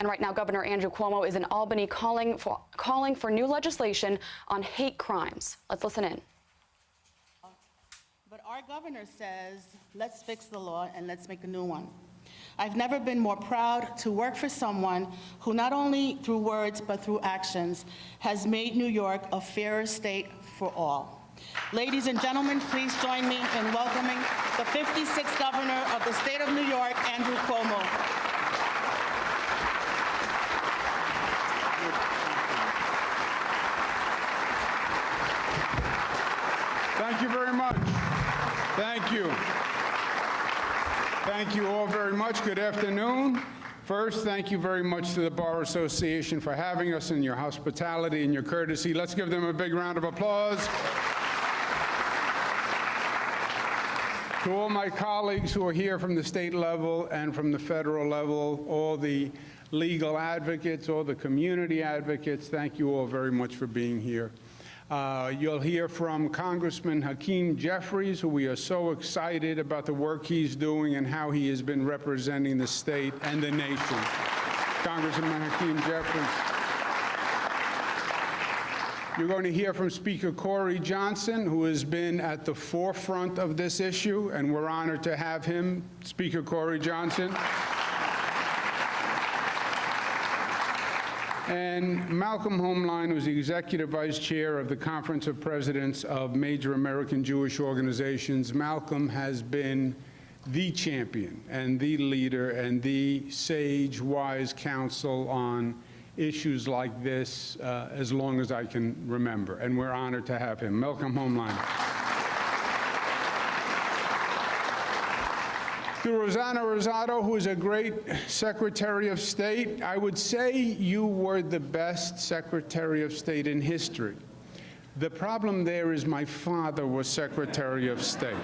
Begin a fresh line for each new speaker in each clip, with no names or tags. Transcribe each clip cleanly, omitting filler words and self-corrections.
And right now, Governor Andrew Cuomo is in Albany calling for new legislation on hate crimes. Let's listen in.
But our governor says, let's fix the law and let's make a new one. I've never been more proud to work for someone who not only through words but through actions has made New York a fairer state for all. Ladies and gentlemen, please join me in welcoming the 56th governor of the state of New York, Andrew Cuomo.
Thank you very much. Thank you. Thank you all very much. Good afternoon. First, thank you very much to the Bar Association for having us and your hospitality and your courtesy. Let's give them a big round of applause. To all my colleagues who are here from the state level and from the federal level, all the legal advocates, all the community advocates, thank you all very much for being here. You'll hear from Congressman Hakeem Jeffries, who we are so excited about the work he's doing and how he has been representing the state and the nation. Congressman Hakeem Jeffries. You're going to hear from Speaker Corey Johnson, who has been at the forefront of this issue, and we're honored to have him, Speaker Corey Johnson. And Malcolm Homeline, who's the Executive Vice Chair of the Conference of Presidents of Major American Jewish Organizations. Malcolm has been the champion and the leader and the sage, wise counsel on issues like this as long as I can remember, and we're honored to have him. Malcolm Homeline. To Rosanna Rosado, who is a great Secretary of State, I would say you were the best Secretary of State in history. The problem there is my father was Secretary of State.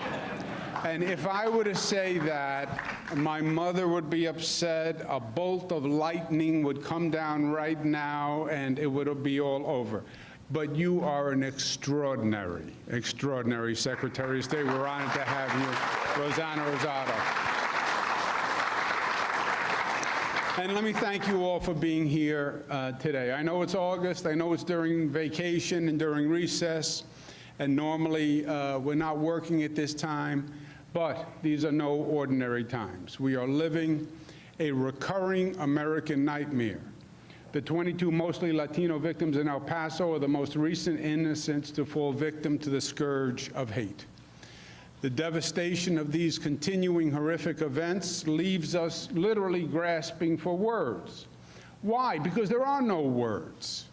And if I were to say that, my mother would be upset, a bolt of lightning would come down right now, and it would be all over. But you are an extraordinary, extraordinary Secretary of State. We're honored to have you, Rosanna Rosado. And let me thank you all for being here today. I know it's August, I know it's during vacation and during recess, and normally we're not working at this time, but these are no ordinary times. We are living a recurring American nightmare. The 22 mostly Latino victims in El Paso are the most recent innocents to fall victim to the scourge of hate. The devastation of these continuing horrific events leaves us literally grasping for words. Why? Because there are no words.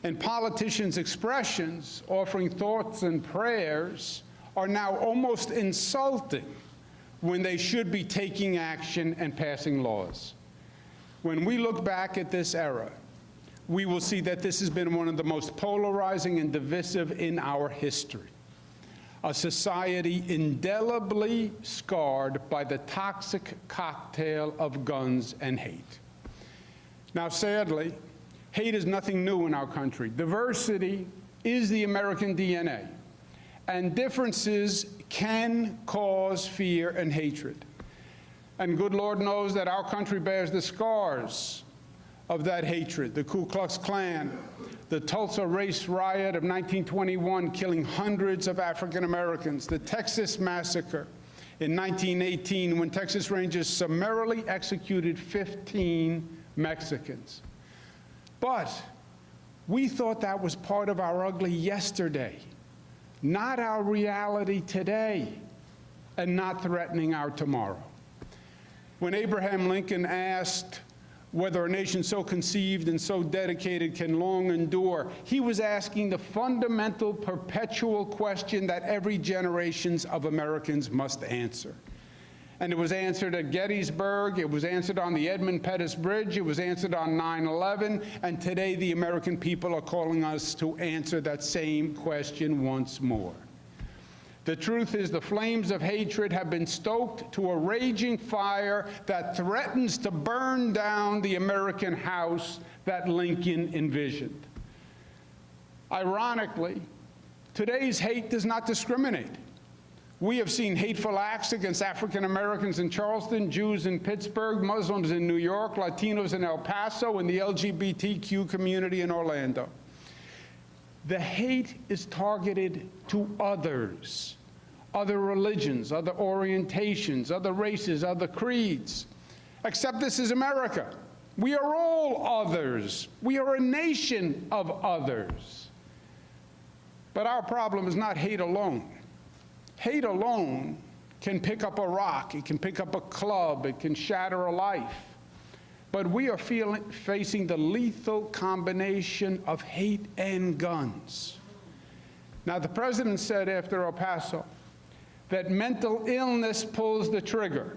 And politicians' expressions, offering thoughts and prayers, are now almost insulting when they should be taking action and passing laws. When we look back at this era, we will see that this has been one of the most polarizing and divisive in our history. A society indelibly scarred by the toxic cocktail of guns and hate. Now, sadly, hate is nothing new in our country. Diversity is the American DNA, and differences can cause fear and hatred. And good Lord knows that our country bears the scars of that hatred. The Ku Klux Klan, the Tulsa race riot of 1921, killing hundreds of African Americans, the Texas massacre in 1918, when Texas Rangers summarily executed 15 Mexicans. But we thought that was part of our ugly yesterday, not our reality today, and not threatening our tomorrow. When Abraham Lincoln asked whether a nation so conceived and so dedicated can long endure, he was asking the fundamental, perpetual question that every generation of Americans must answer. And it was answered at Gettysburg, it was answered on the Edmund Pettus Bridge, it was answered on 9/11, and today the American people are calling us to answer that same question once more. The truth is, the flames of hatred have been stoked to a raging fire that threatens to burn down the American house that Lincoln envisioned. Ironically, today's hate does not discriminate. We have seen hateful acts against African Americans in Charleston, Jews in Pittsburgh, Muslims in New York, Latinos in El Paso, and the LGBTQ community in Orlando. The hate is targeted to others, other religions, other orientations, other races, other creeds. Except this is America. We are all others. We are a nation of others. But our problem is not hate alone. Hate alone can pick up a rock, it can pick up a club, it can shatter a life. But we are facing the lethal combination of hate and guns. Now, the president said after El Paso that mental illness pulls the trigger.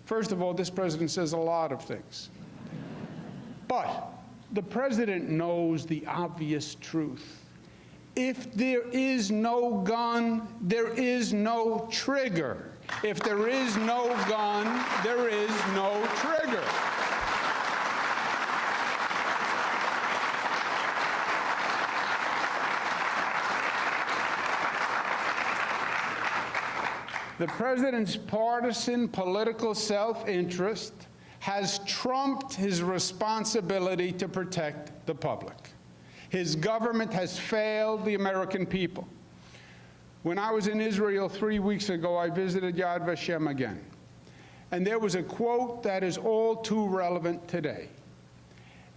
First of all, this president says a lot of things. But the president knows the obvious truth. If there is no gun, there is no trigger. If there is no gun, there is no trigger. The president's partisan political self-interest has trumped his responsibility to protect the public. His government has failed the American people. When I was in Israel 3 weeks ago, I visited Yad Vashem again. And there was a quote that is all too relevant today.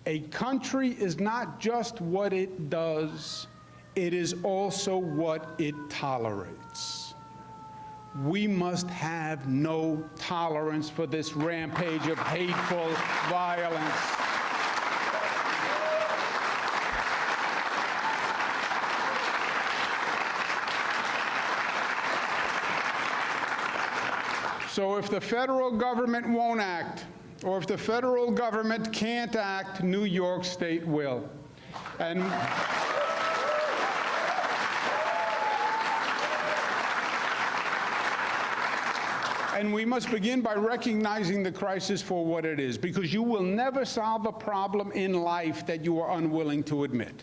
A country is not just what it does, it is also what it tolerates. We must have no tolerance for this rampage of hateful violence. So if the federal government won't act, or if the federal government can't act, New York State will. And we must begin by recognizing the crisis for what it is, because you will never solve a problem in life that you are unwilling to admit.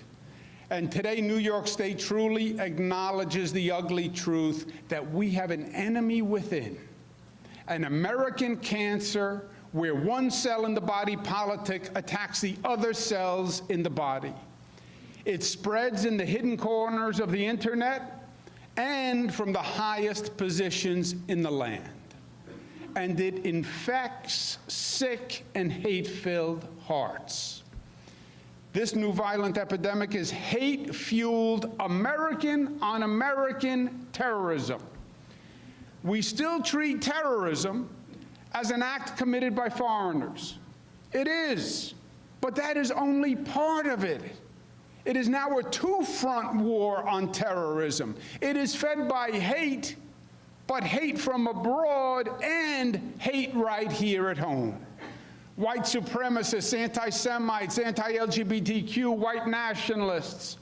And today, New York State truly acknowledges the ugly truth that we have an enemy within, an American cancer where one cell in the body politic attacks the other cells in the body. It spreads in the hidden corners of the internet and from the highest positions in the land. And it infects sick and hate-filled hearts. This new violent epidemic is hate-fueled American-on-American terrorism. We still treat terrorism as an act committed by foreigners. It is, but that is only part of it. It is now a two-front war on terrorism. It is fed by hate, but hate from abroad and hate right here at home. White supremacists, anti-Semites, anti-LGBTQ, white nationalists.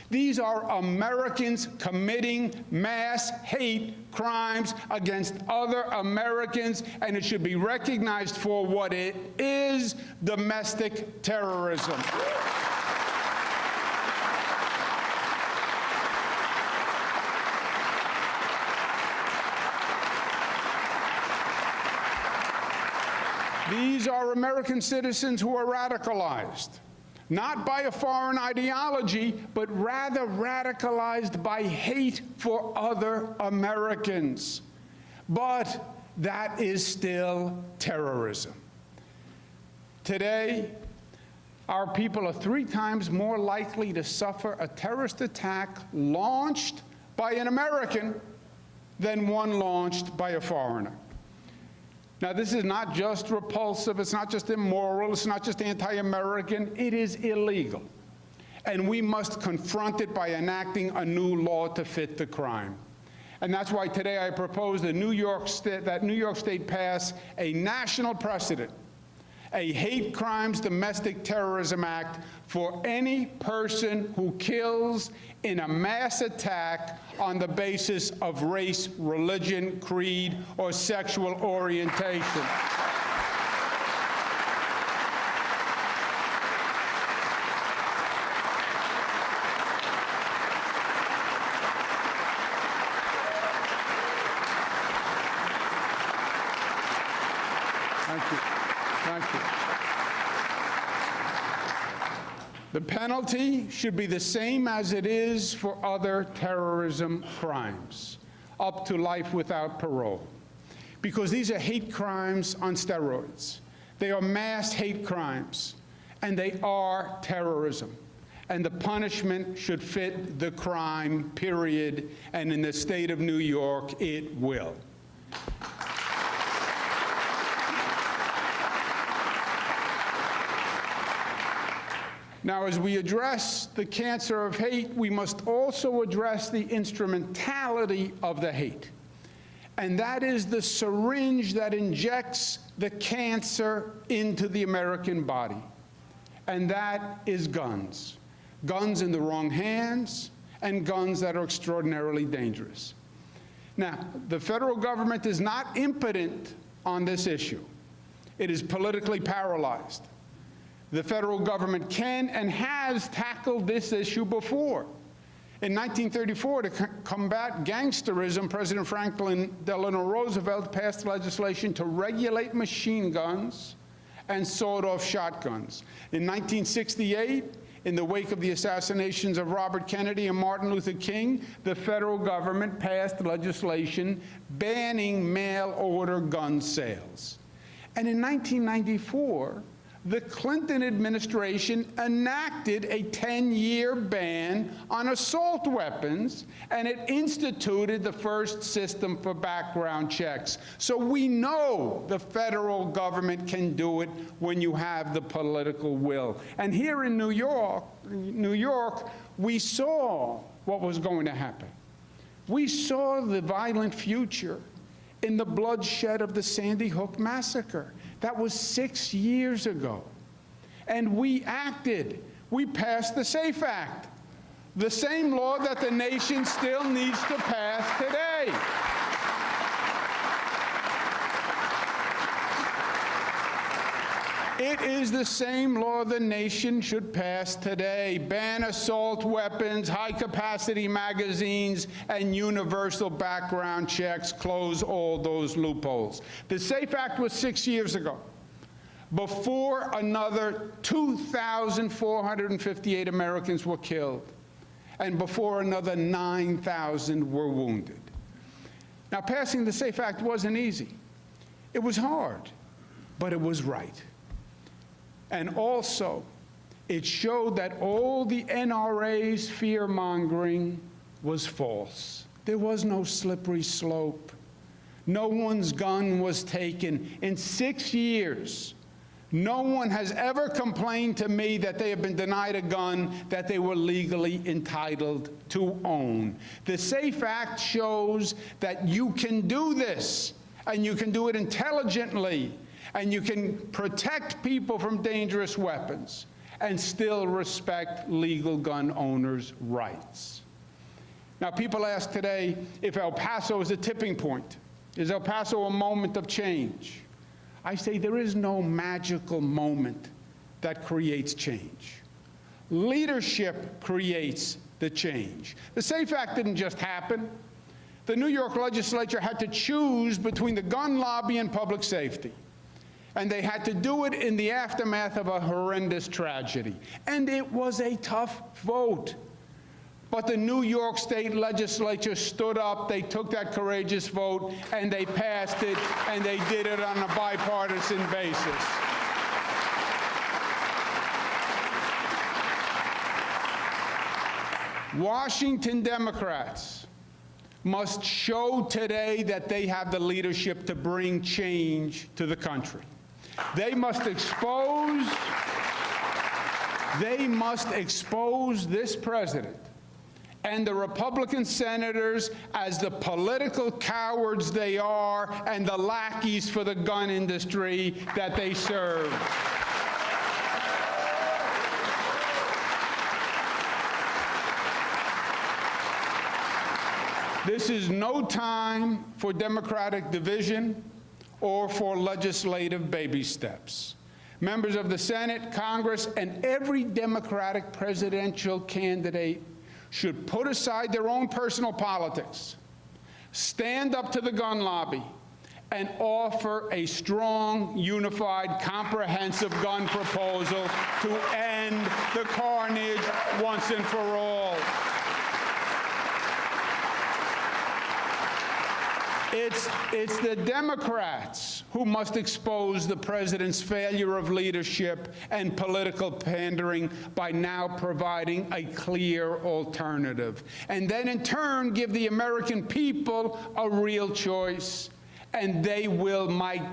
These are Americans committing mass hate crimes against other Americans, and it should be recognized for what it is: domestic terrorism. These are American citizens who are radicalized, not by a foreign ideology, but rather radicalized by hate for other Americans. But that is still terrorism. Today, our people are 3 times more likely to suffer a terrorist attack launched by an American than one launched by a foreigner. Now, this is not just repulsive, it's not just immoral, it's not just anti-American, it is illegal. And we must confront it by enacting a new law to fit the crime. And that's why today I propose that New York State pass a national precedent, a hate crimes domestic terrorism act for any person who kills in a mass attack on the basis of race, religion, creed, or sexual orientation. Thank you. The penalty should be the same as it is for other terrorism crimes, up to life without parole, because these are hate crimes on steroids. They are mass hate crimes, and they are terrorism. And the punishment should fit the crime, period, and in the state of New York, it will. Now, as we address the cancer of hate, we must also address the instrumentality of the hate. And that is the syringe that injects the cancer into the American body. And that is guns. Guns in the wrong hands, and guns that are extraordinarily dangerous. Now, the federal government is not impotent on this issue. It is politically paralyzed. The federal government can and has tackled this issue before. In 1934, to combat gangsterism, President Franklin Delano Roosevelt passed legislation to regulate machine guns and sawed-off shotguns. In 1968, in the wake of the assassinations of Robert Kennedy and Martin Luther King, the federal government passed legislation banning mail-order gun sales. And in 1994, the Clinton administration enacted a 10-year ban on assault weapons, and it instituted the first system for background checks. So we know the federal government can do it when you have the political will. And here in New York, we saw what was going to happen. We saw the violent future in the bloodshed of the Sandy Hook massacre. That was 6 years ago. And we acted. We passed the SAFE Act, the same law that the nation still needs to pass today. It is the same law the nation should pass today. Ban assault weapons, high-capacity magazines, and universal background checks. Close all those loopholes. The SAFE Act was 6 years ago, before another 2,458 Americans were killed, and before another 9,000 were wounded. Now, passing the SAFE Act wasn't easy. It was hard, but it was right. And also, it showed that all the NRA's fear-mongering was false. There was no slippery slope. No one's gun was taken. In 6 years, no one has ever complained to me that they have been denied a gun that they were legally entitled to own. The SAFE Act shows that you can do this, and you can do it intelligently, and you can protect people from dangerous weapons and still respect legal gun owners' rights. Now, people ask today if El Paso is a tipping point. Is El Paso a moment of change? I say there is no magical moment that creates change. Leadership creates the change. The SAFE Act didn't just happen. The New York legislature had to choose between the gun lobby and public safety. And they had to do it in the aftermath of a horrendous tragedy. And it was a tough vote. But the New York State legislature stood up, they took that courageous vote, and they passed it, and they did it on a bipartisan basis. Washington Democrats must show today that they have the leadership to bring change to the country. They must expose this president and the Republican senators as the political cowards they are and the lackeys for the gun industry that they serve. This is no time for Democratic division or for legislative baby steps. Members of the Senate, Congress, and every Democratic presidential candidate should put aside their own personal politics, stand up to the gun lobby, and offer a strong, unified, comprehensive gun proposal to end the carnage once and for all. It's the Democrats who must expose the president's failure of leadership and political pandering by now providing a clear alternative, and then in turn give the American people a real choice. And they will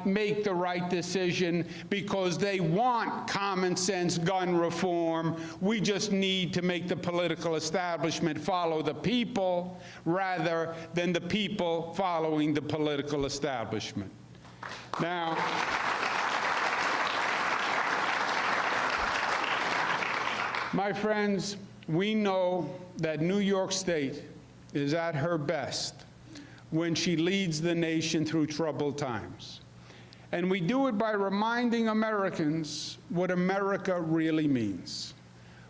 make the right decision because they want common sense gun reform. We just need to make the political establishment follow the people rather than the people following the political establishment. Now, my friends, we know that New York State is at her best when she leads the nation through troubled times. And we do it by reminding Americans what America really means.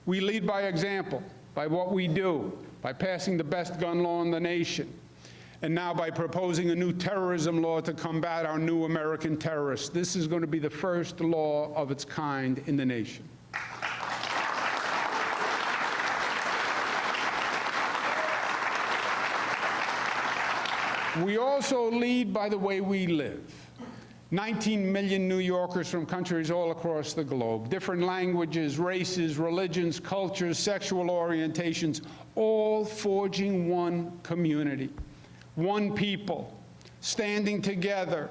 We lead by example, by what we do, by passing the best gun law in the nation, and now by proposing a new terrorism law to combat our new American terrorists. This is going to be the first law of its kind in the nation. We also lead by the way we live. 19 million New Yorkers from countries all across the globe, different languages, races, religions, cultures, sexual orientations, all forging one community, one people, standing together,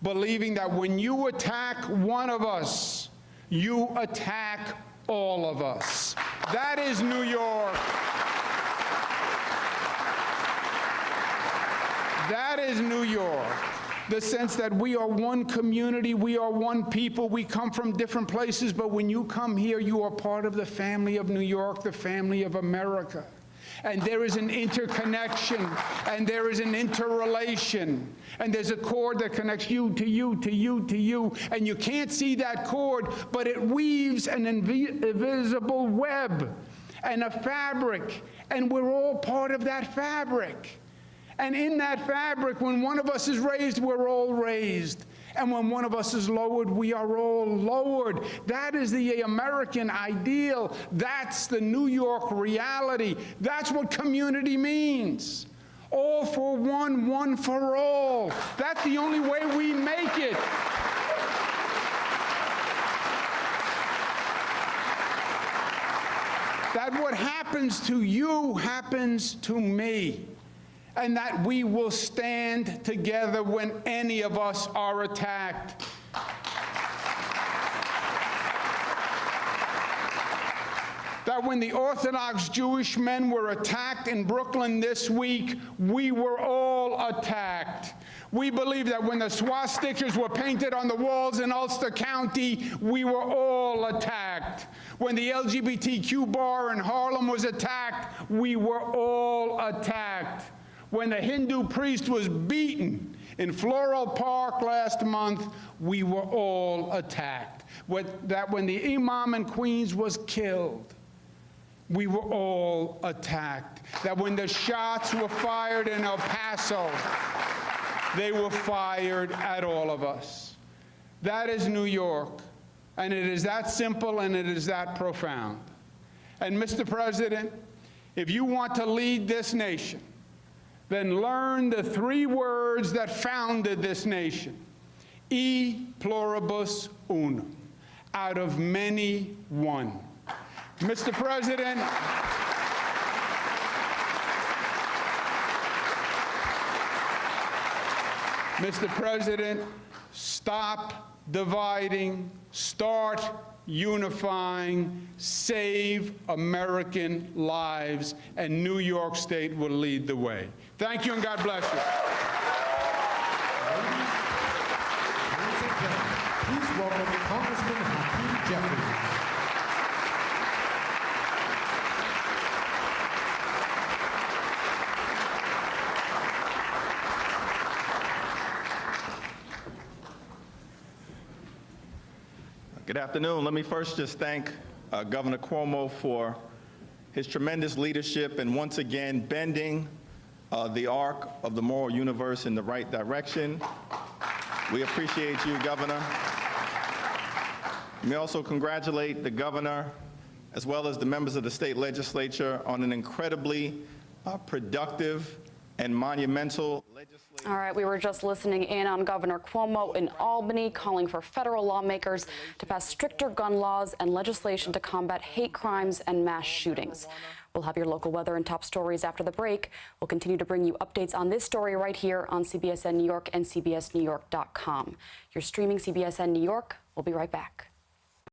believing that when you attack one of us, you attack all of us. That is New York. That is New York, the sense that we are one community, we are one people, we come from different places, but when you come here, you are part of the family of New York, the family of America. And there is an interconnection, and there is an interrelation, and there's a cord that connects you to you, to you, to you, and you can't see that cord, but it weaves an invisible web and a fabric, and we're all part of that fabric. And in that fabric, when one of us is raised, we're all raised. And when one of us is lowered, we are all lowered. That is the American ideal. That's the New York reality. That's what community means. All for one, one for all. That's the only way we make it. That what happens to you happens to me. And that we will stand together when any of us are attacked. That when the Orthodox Jewish men were attacked in Brooklyn this week, we were all attacked. We believe that when the swastikas were painted on the walls in Ulster County, we were all attacked. When the LGBTQ bar in Harlem was attacked, we were all attacked. When the Hindu priest was beaten in Floral Park last month, we were all attacked. That when the imam in Queens was killed, we were all attacked. That when the shots were fired in El Paso, they were fired at all of us. That is New York, and it is that simple and it is that profound. And Mr. President, if you want to lead this nation, then learn the three words that founded this nation. E pluribus unum, out of many, one. Mr. President, Mr. President, stop dividing, start unifying, save American lives, and New York State will lead the way. Thank you, and God bless you.
Ladies and gentlemen, please welcome Congressman Hakeem Jeffries.
Good afternoon. Let me first just thank Governor Cuomo for his tremendous leadership and once again bending the arc of the moral universe in the right direction. We appreciate you, Governor. Let me also congratulate the governor, as well as the members of the state legislature, on an incredibly productive and monumental legislative.
All right, we were just listening in on Governor Cuomo in Albany calling for federal lawmakers to pass stricter gun laws and legislation to combat hate crimes and mass shootings. We'll have your local weather and top stories after the break. We'll continue to bring you updates on this story right here on CBSN New York and CBSNewYork.com. You're streaming CBSN New York. We'll be right back.